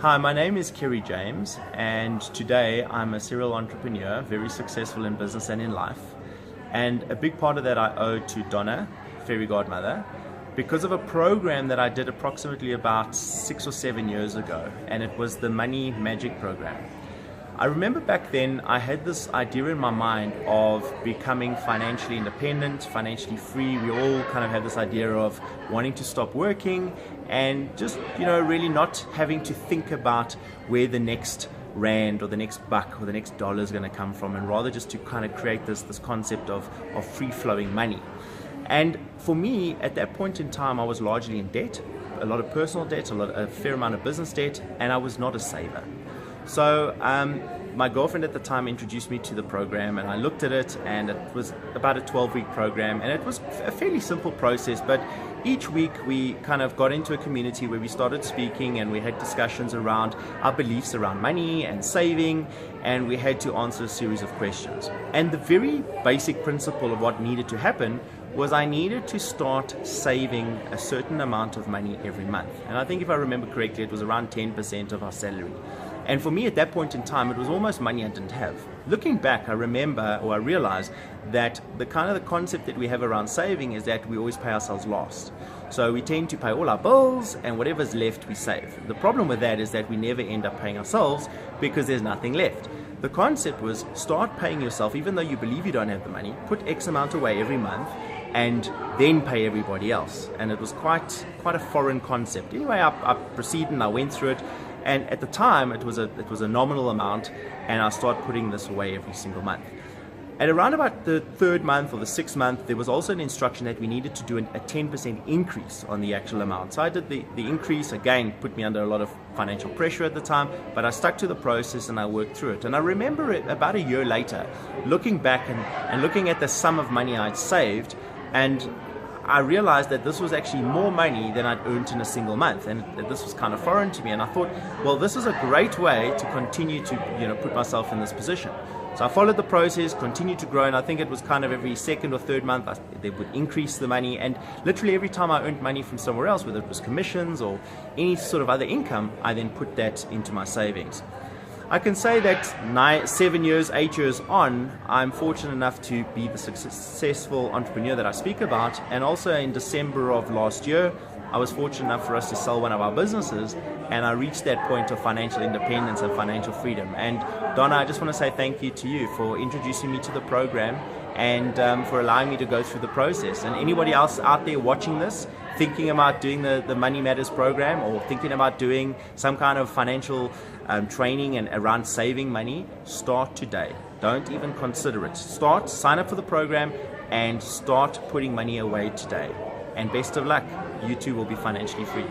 Hi, my name is Ceri James, and today I'm a serial entrepreneur, very successful in business and in life. And a big part of that I owe to Donna, fairy godmother, because of a program that I did approximately about 6 or 7 years ago, and it was the Money Magic program. I remember back then I had this idea in my mind of becoming financially independent, financially free. We all kind of had this idea of wanting to stop working and just, really not having to think about where the next rand or the next buck or the next dollar is going to come from, and rather just to kind of create this concept of free-flowing money. And for me, at that point in time, I was largely in debt, a lot of personal debt, a fair amount of business debt, and I was not a saver. So my girlfriend at the time introduced me to the program, and I looked at it, and it was about a 12-week program, and it was a fairly simple process, but each week we kind of got into a community where we started speaking, and we had discussions around our beliefs around money and saving, and we had to answer a series of questions. And the very basic principle of what needed to happen was I needed to start saving a certain amount of money every month. And I think if I remember correctly, it was around 10% of our salary. And for me at that point in time, it was almost money I didn't have. Looking back, I realized that the concept that we have around saving is that we always pay ourselves last. So we tend to pay all our bills, and whatever's left we save. The problem with that is that we never end up paying ourselves because there's nothing left. The concept was start paying yourself, even though you believe you don't have the money, put X amount away every month, and then pay everybody else. And it was quite a foreign concept. Anyway, I proceeded and I went through it. And at the time, it was a nominal amount, and I started putting this away every single month. At around about the 3rd month or the 6th month, there was also an instruction that we needed to do a 10% increase on the actual amount. So I did the increase, again, put me under a lot of financial pressure at the time, but I stuck to the process and I worked through it. And I remember it about a year later, looking back and looking at the sum of money I'd saved, and I realized that this was actually more money than I'd earned in a single month, and this was kind of foreign to me. And I thought, well, this is a great way to continue to put myself in this position. So I followed the process, continued to grow, and I think it was kind of every 2nd or 3rd month they would increase the money, and literally every time I earned money from somewhere else, whether it was commissions or any sort of other income, I then put that into my savings. I can say that 7 years, 8 years on, I'm fortunate enough to be the successful entrepreneur that I speak about. And also in December of last year, I was fortunate enough for us to sell one of our businesses, and I reached that point of financial independence and financial freedom. And Donna, I just want to say thank you to you for introducing me to the program and for allowing me to go through the process. And anybody else out there watching this, thinking about doing the Money Matters program, or thinking about doing some kind of financial training and around saving money, start today. Don't even consider it. Sign up for the program and start putting money away today. And best of luck. You too will be financially free.